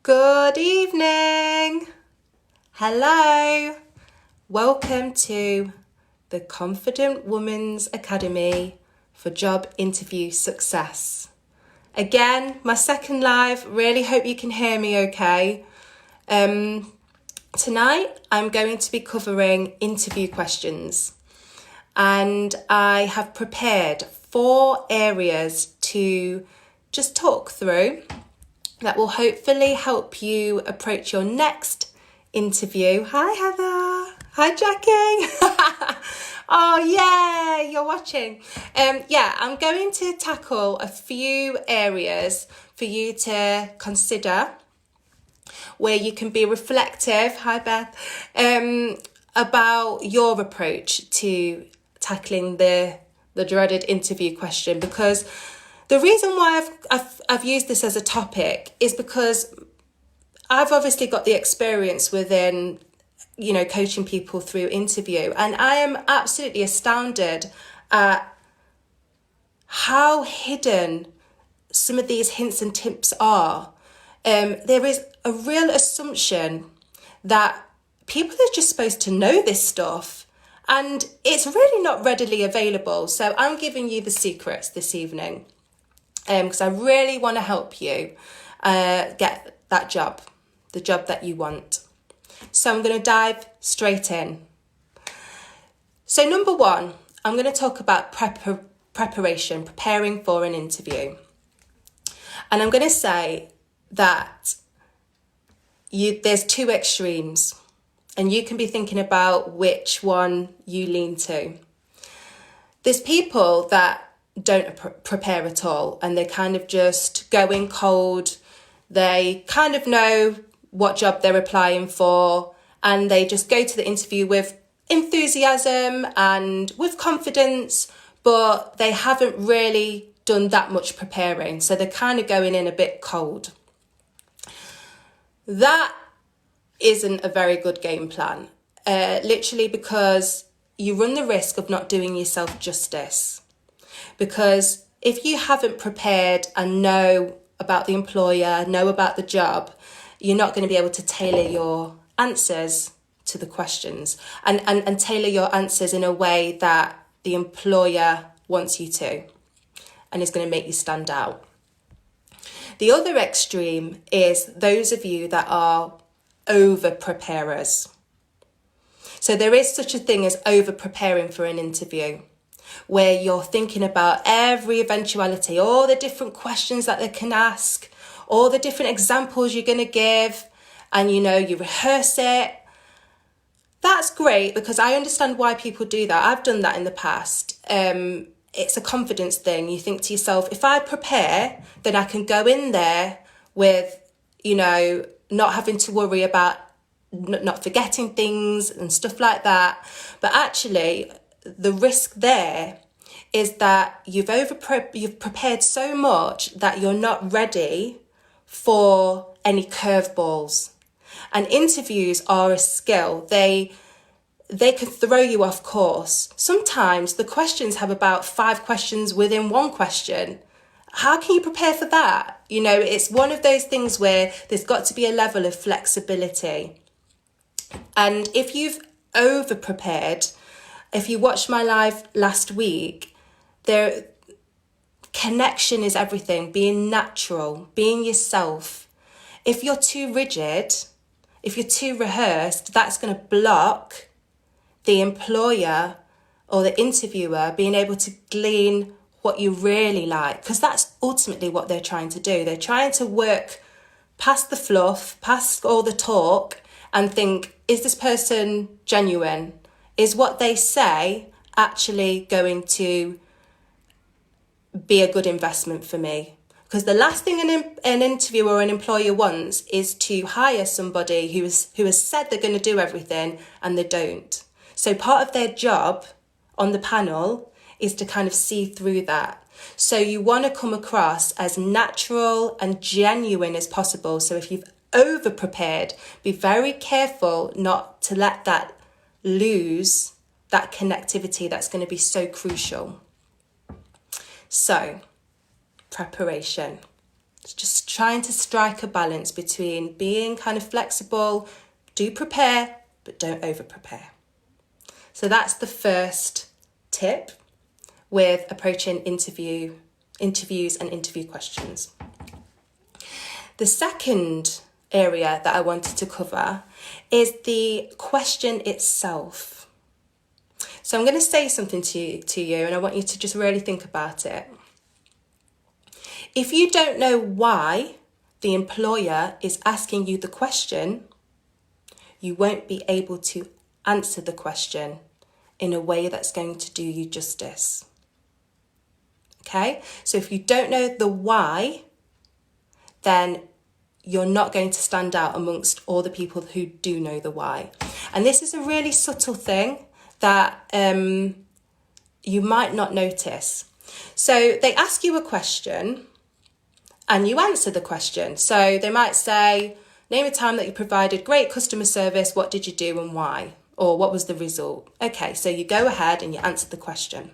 Good evening. Hello. Welcome to the Confident Woman's Academy for Job Interview Success. Again, my second live. Really hope you can hear me okay. Tonight, I'm going to be covering interview questions, and I have prepared 4 areas to just talk through that will hopefully help you approach your next interview. Hi, Heather. Hi, Jackie. Oh, yeah, you're watching. I'm going to tackle a few areas for you to consider where you can be reflective, hi Beth, about your approach to tackling the dreaded interview question, because the reason why I've used this as a topic is because I've obviously got the experience within, coaching people through interview, and I am absolutely astounded at how hidden some of these hints and tips are. There is a real assumption that people are just supposed to know this stuff, and it's really not readily available. So I'm giving you the secrets this evening, because I really want to help you get that job, the job that you want. So I'm going to dive straight in. So number 1, I'm going to talk about preparation, preparing for an interview. And I'm going to say that there's 2 extremes, and you can be thinking about which one you lean to. There's people that don't prepare at all, and they kind of just go in cold. They kind of know what job they're applying for, and they just go to the interview with enthusiasm and with confidence, but they haven't really done that much preparing, so they're kind of going in a bit cold. That isn't a very good game plan, literally, because you run the risk of not doing yourself justice. Because if you haven't prepared and know about the employer, know about the job, you're not going to be able to tailor your answers to the questions and tailor your answers in a way that the employer wants you to, and is going to make you stand out. The other extreme is those of you that are over-preparers. So there is such a thing as over-preparing for an interview, where you're thinking about every eventuality, all the different questions that they can ask, all the different examples you're going to give, and you rehearse it. That's great, because I understand why people do that. I've done that in the past. It's a confidence thing. You think to yourself, if I prepare, then I can go in there with, not having to worry about not forgetting things and stuff like that. But actually, the risk there is that you've prepared so much that you're not ready for any curveballs. And interviews are a skill. They can throw you off course. Sometimes the questions have about 5 questions within one question. How can you prepare for that? It's one of those things where there's got to be a level of flexibility. And if you've over-prepared, if you watched my live last week, connection is everything. Being natural, being yourself. If you're too rigid, if you're too rehearsed, that's going to block the employer or the interviewer being able to glean what you really like, because that's ultimately what they're trying to do. They're trying to work past the fluff, past all the talk, and think, is this person genuine? Is what they say actually going to be a good investment for me? Because the last thing an interviewer or an employer wants is to hire somebody who has said they're going to do everything and they don't. So part of their job on the panel is to kind of see through that. So you want to come across as natural and genuine as possible. So if you've over-prepared, be very careful not to let that lose that connectivity that's going to be so crucial. So, preparation. It's just trying to strike a balance between being kind of flexible, do prepare, but don't over prepare. So that's the first tip with approaching interviews and interview questions. The second area that I wanted to cover is the question itself. So I'm going to say something to you and I want you to just really think about it. If you don't know why the employer is asking you the question, you won't be able to answer the question in a way that's going to do you justice. Okay? So if you don't know the why, then you're not going to stand out amongst all the people who do know the why. And this is a really subtle thing that you might not notice. So they ask you a question and you answer the question. So they might say, name a time that you provided great customer service, what did you do and why? Or what was the result? Okay, so you go ahead and you answer the question.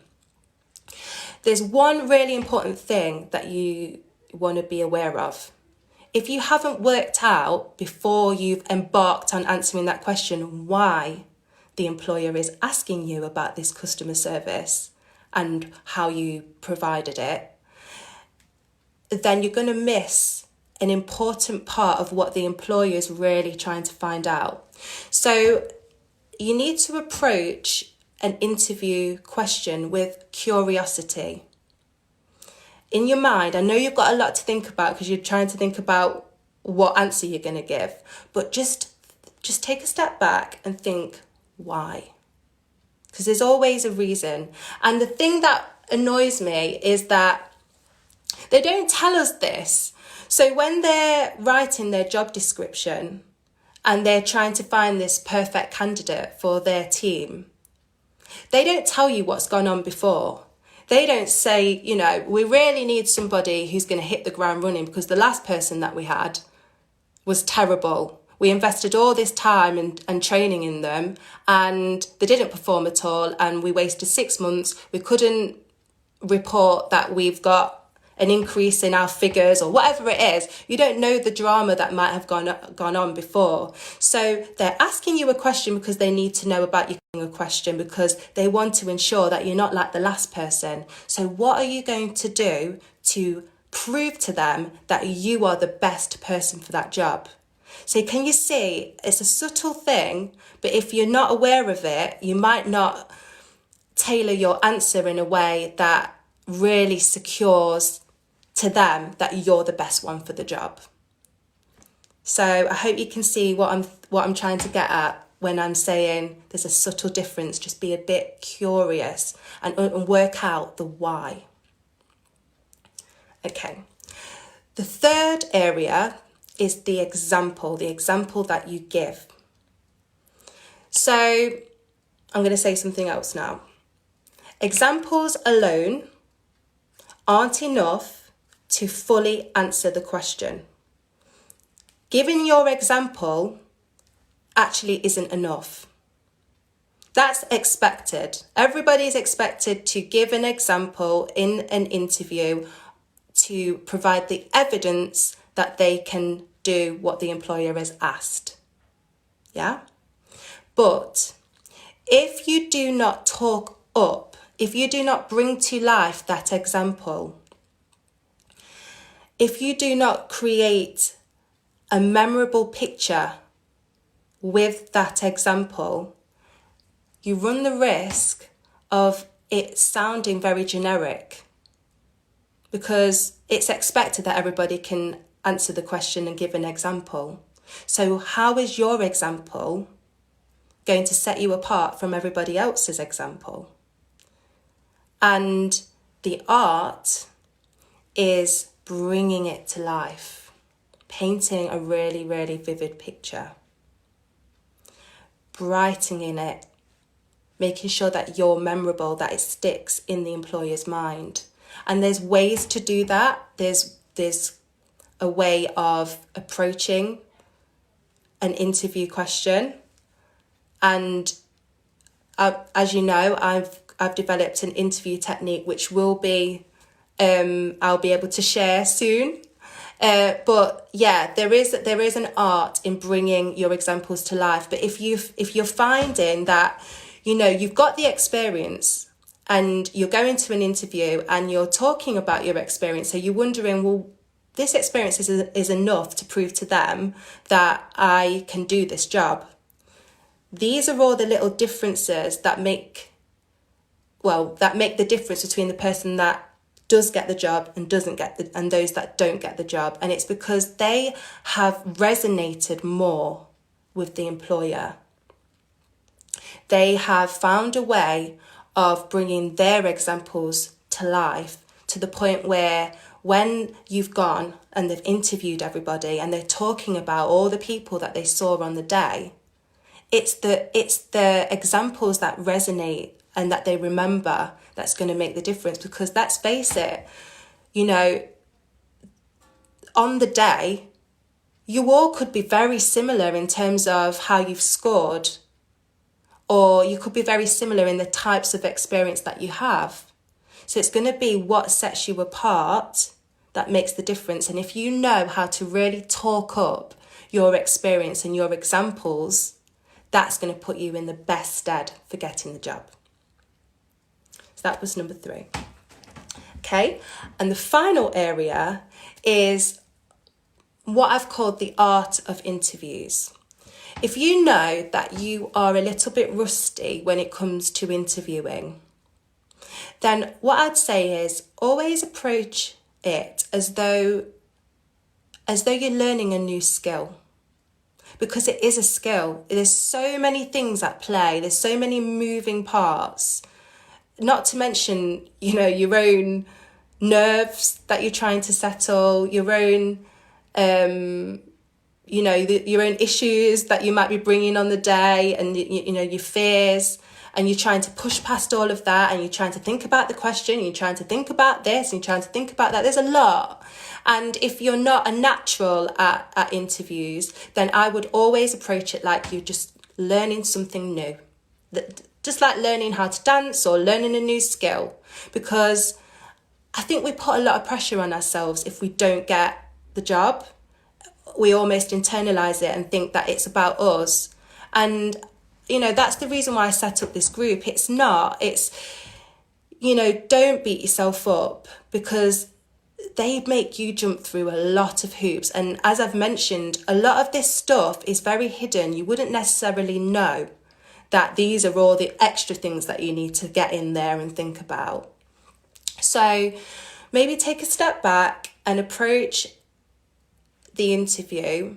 There's one really important thing that you want to be aware of. If you haven't worked out before you've embarked on answering that question why the employer is asking you about this customer service and how you provided it, then you're going to miss an important part of what the employer is really trying to find out. So you need to approach an interview question with curiosity. In your mind, I know you've got a lot to think about because you're trying to think about what answer you're going to give, but just take a step back and think, why? Because there's always a reason. And the thing that annoys me is that they don't tell us this. So when they're writing their job description and they're trying to find this perfect candidate for their team, they don't tell you what's gone on before. They don't say, we really need somebody who's going to hit the ground running because the last person that we had was terrible. We invested all this time and training in them and they didn't perform at all and we wasted 6 months. We couldn't report that we've got an increase in our figures or whatever it is. You don't know the drama that might have gone on before. So they're asking you a question because they need to know about you a question because they want to ensure that you're not like the last person. So what are you going to do to prove to them that you are the best person for that job? So can you see, it's a subtle thing, but if you're not aware of it, you might not tailor your answer in a way that really secures to them that you're the best one for the job. So I hope you can see what I'm trying to get at when I'm saying there's a subtle difference. Just be a bit curious and work out the why. Okay. The third area is the example that you give. So I'm going to say something else now. Examples alone aren't enough to fully answer the question. Giving your example actually isn't enough. That's expected. Everybody is expected to give an example in an interview to provide the evidence that they can do what the employer has asked. Yeah? But if you do not talk up, if you do not bring to life that example, if you do not create a memorable picture with that example, you run the risk of it sounding very generic because it's expected that everybody can answer the question and give an example. So how is your example going to set you apart from everybody else's example? And the art is bringing it to life, painting a really, really vivid picture, brightening it, making sure that you're memorable, that it sticks in the employer's mind. And there's ways to do that. There's a way of approaching an interview question. And as you know, I've developed an interview technique which will be I'll be able to share soon. But yeah, there is an art in bringing your examples to life. But if you're finding that, you've got the experience and you're going to an interview and you're talking about your experience, so you're wondering, well, this experience is enough to prove to them that I can do this job. These are all the little differences that make the difference between the person that does get the job and and those that don't get the job. And it's because they have resonated more with the employer. They have found a way of bringing their examples to life, to the point where when you've gone and they've interviewed everybody and they're talking about all the people that they saw on the day, it's the examples that resonate and that they remember that's going to make the difference. Because let's face it, on the day, you all could be very similar in terms of how you've scored, or you could be very similar in the types of experience that you have. So it's going to be what sets you apart that makes the difference. And if you know how to really talk up your experience and your examples, that's going to put you in the best stead for getting the job. So that was number 3. Okay, and the final area is what I've called the art of interviews. If you know that you are a little bit rusty when it comes to interviewing, then what I'd say is always approach it as though you're learning a new skill. Because it is a skill. There's so many things at play. There's so many moving parts. Not to mention, your own nerves that you're trying to settle, your own, your own issues that you might be bringing on the day, and, your fears. And you're trying to push past all of that, and you're trying to think about the question, you're trying to think about this, and you're trying to think about that. There's a lot. And if you're not a natural at interviews, then I would always approach it like you're just learning something new. Just like learning how to dance or learning a new skill. Because I think we put a lot of pressure on ourselves if we don't get the job. We almost internalise it and think that it's about us. And that's the reason why I set up this group. Don't beat yourself up, because they make you jump through a lot of hoops. And as I've mentioned, a lot of this stuff is very hidden. You wouldn't necessarily know that these are all the extra things that you need to get in there and think about. So maybe take a step back and approach the interview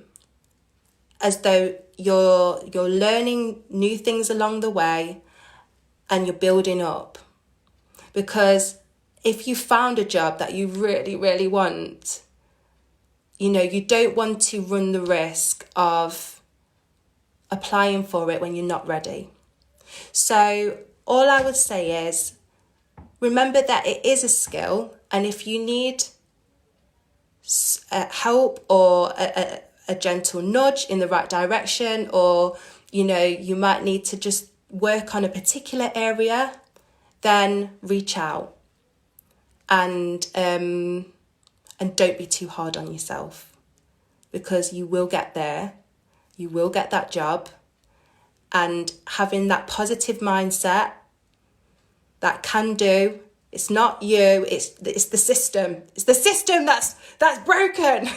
as though you're learning new things along the way and you're building up. Because if you found a job that you really, really want, you don't want to run the risk of applying for it when you're not ready. So all I would say is, remember that it is a skill, and if you need help or a gentle nudge in the right direction, or you might need to just work on a particular area, then reach out and don't be too hard on yourself, because you will get there, you will get that job. And having that positive mindset, that can do, it's not you, it's the system. It's the system that's broken.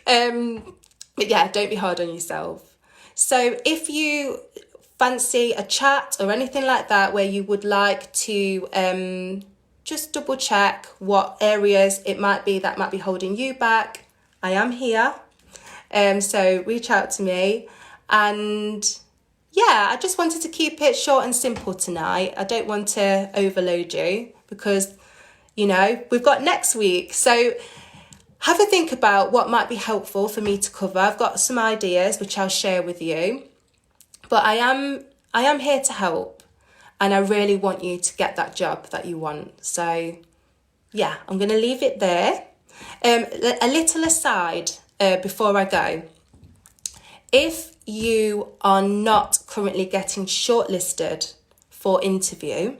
But yeah, don't be hard on yourself. So if you fancy a chat or anything like that, where you would like to just double check what areas it might be that might be holding you back, I am here. So reach out to me. And yeah, I just wanted to keep it short and simple tonight. I don't want to overload you, because, we've got next week. So have a think about what might be helpful for me to cover. I've got some ideas which I'll share with you. But I am here to help, and I really want you to get that job that you want. So yeah, I'm going to leave it there. A little aside before I go. If you are not currently getting shortlisted for interview,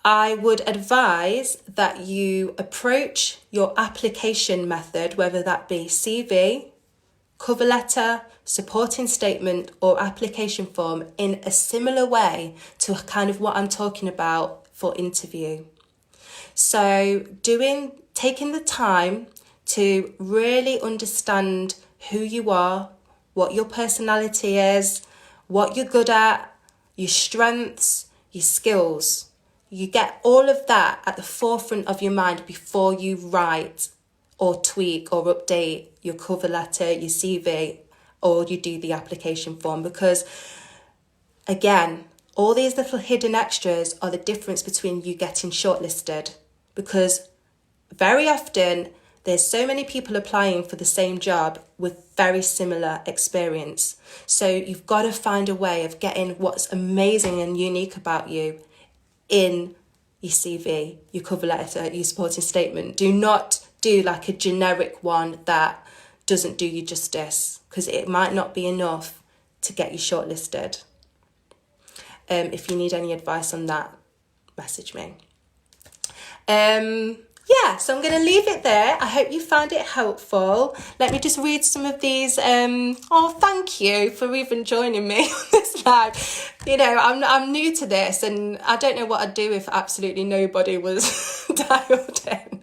I would advise that you approach your application method, whether that be CV, cover letter, supporting statement, or application form, in a similar way to kind of what I'm talking about for interview. So taking the time to really understand who you are, what your personality is, what you're good at, your strengths, your skills. You get all of that at the forefront of your mind before you write or tweak or update your cover letter, your CV, or you do the application form. Because again, all these little hidden extras are the difference between you getting shortlisted. Because very often there's so many people applying for the same job with very similar experience. So you've got to find a way of getting what's amazing and unique about you in your CV, your cover letter, your supporting statement. Do not do like a generic one that doesn't do you justice, because it might not be enough to get you shortlisted. If you need any advice on that, message me. So I'm going to leave it there. I hope you found it helpful. Let me just read some of these. Thank you for even joining me on this live. You know, I'm new to this, and I don't know what I'd do if absolutely nobody was dialed in.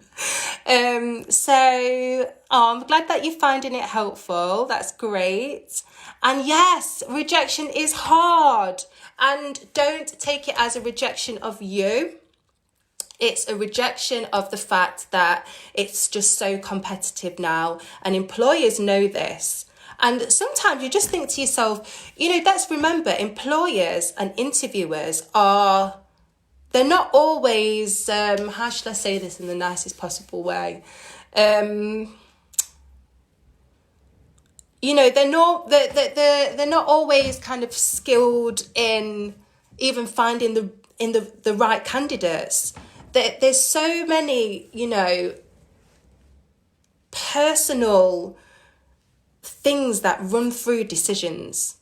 I'm glad that you're finding it helpful. That's great. And yes, rejection is hard, and don't take it as a rejection of you. It's a rejection of the fact that it's just so competitive now, and employers know this. And sometimes you just think to yourself, you know, let's remember, employers and interviewers they're not always, how should I say this in the nicest possible way? You know, they're not always kind of skilled in even finding the right candidates. There's so many, you know, personal things that run through decisions.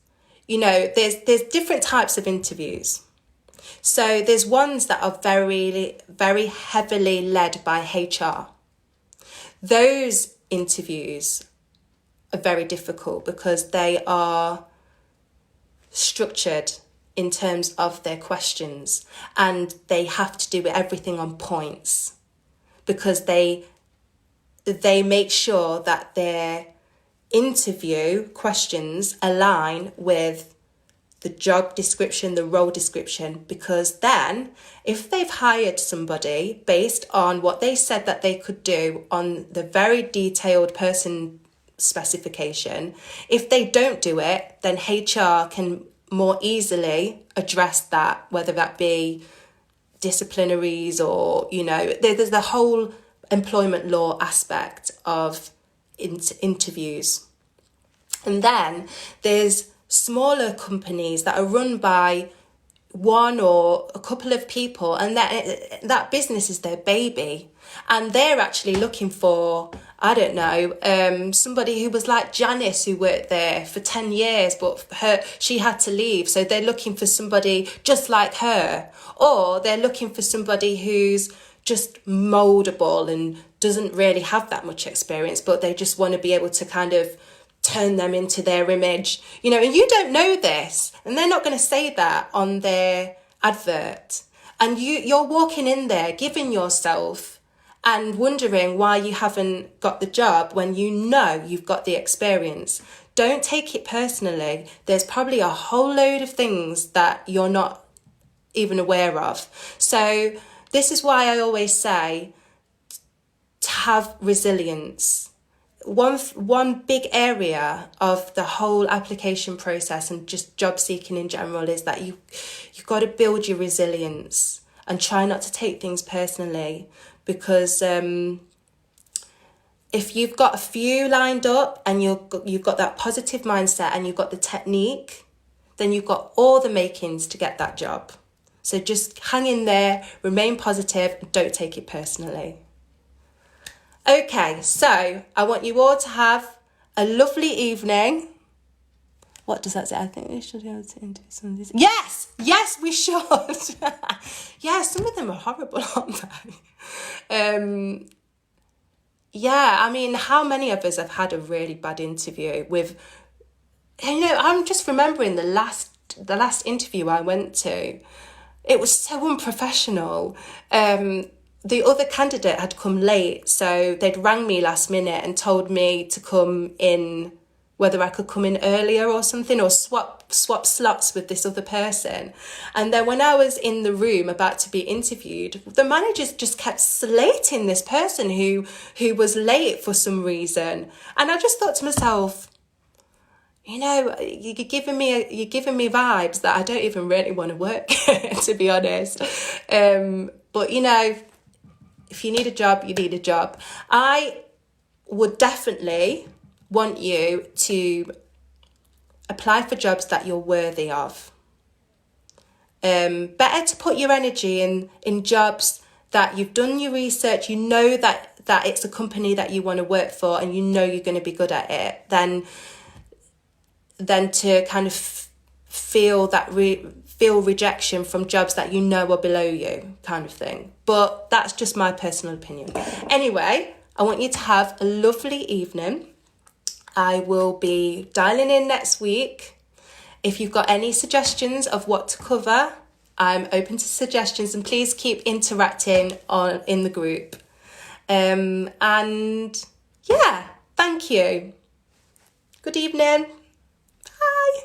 You know, there's different types of interviews. So there's ones that are very, very heavily led by HR. Those interviews are very difficult because they are structured in terms of their questions, and they have to do everything on points because they make sure that their interview questions align with the job description, the role description, because then if they've hired somebody based on what they said that they could do on the very detailed person specification, if they don't do it, then HR can more easily address that, whether that be disciplinaries or, you know, there's the whole employment law aspect of interviews. And then there's smaller companies that are run by one or a couple of people, and that business is their baby, and they're actually looking for, I don't know, somebody who was like Janice, who worked there for 10 years, but she had to leave. So they're looking for somebody just like her, or they're looking for somebody who's just moldable and doesn't really have that much experience, but they just want to be able to kind of turn them into their image, you know, and you don't know this, and they're not going to say that on their advert. And you're walking in there, giving yourself, and wondering why you haven't got the job when you know you've got the experience. Don't take it personally. There's probably a whole load of things that you're not even aware of. So this is why I always say to have resilience. One big area of the whole application process and just job seeking in general is that you've got to build your resilience and try not to take things personally, because if you've got a few lined up and you've got that positive mindset and you've got the technique, then you've got all the makings to get that job. So just hang in there, remain positive, and don't take it personally. Okay, so I want you all to have a lovely evening. What does that say? I think we should be able to interview some of these. Yes, we should. Yeah, some of them are horrible, aren't they? Yeah, I mean, how many of us have had a really bad interview with, I'm just remembering the last interview I went to. It was so unprofessional. The other candidate had come late, so they'd rang me last minute and told me to come in, whether I could come in earlier or something, or swap slots with this other person. And then when I was in the room about to be interviewed, the managers just kept slating this person who was late for some reason. And I just thought to myself, you're giving me vibes that I don't even really want to work, to be honest. But if you need a job, you need a job. I would definitely want you to apply for jobs that you're worthy of. Better to put your energy in jobs that you've done your research, that it's a company that you want to work for and you're going to be good at it, than to kind of feel rejection from jobs that are below you, kind of thing. But that's just my personal opinion. Anyway, I want you to have a lovely evening. I will be dialing in next week. If you've got any suggestions of what to cover, I'm open to suggestions, and please keep interacting in the group. And yeah, thank you. Good evening. Bye.